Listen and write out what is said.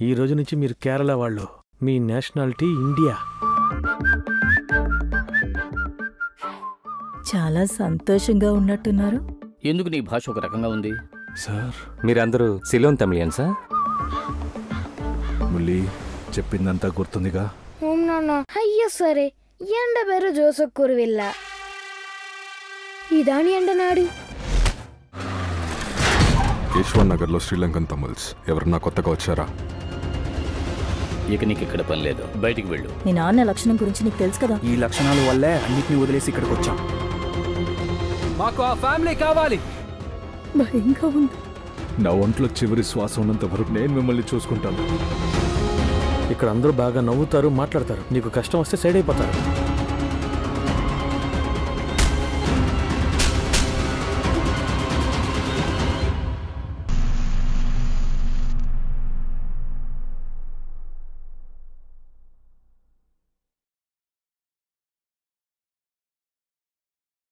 ఈ రోజు నుంచి మీరు కేరళ వాళ్ళు. మీ నేషనాలిటీ ఇండియా. చాలా సంతోషంగా ఉన్నట్టున్నారు. ఎందుకు నీ భాష ఒక రకంగా ఉంది? సార్ మీరందరూ సిలోన్ తమిళియన్సా? ముల్లి చెప్పిందంతా గుర్తుందిగా? అయ్యో సరే, ఎండ పేరు జోసక్కూరువిల్ల. ఇదాని ఎండనాడు. యశ్వంత్ నగర్లో శ్రీలంకన్ తమిళ్స్ ఎవరన్నా కొత్తగా వచ్చారా? ఇక నీకు ఇక్కడ పని లేదు, బయటికి వెళ్ళు. మీ నాన్న లక్షణం గురించి నీకు తెలుసు కదా. ఈ లక్షణాల వల్లే అన్నిటిని వదిలేసి ఇక్కడికి వచ్చాం. మాకు ఆ ఫ్యామిలీ కావాలి. భయంగా ఉంది. నా ఒంట్లో చివరి శ్వాస ఉన్నంత వరకు నేను మిమ్మల్ని చూసుకుంటాను. ఇక్కడ అందరూ బాగా నవ్వుతారు, మాట్లాడతారు. నీకు కష్టం వస్తే సైడ్ అయిపోతారు.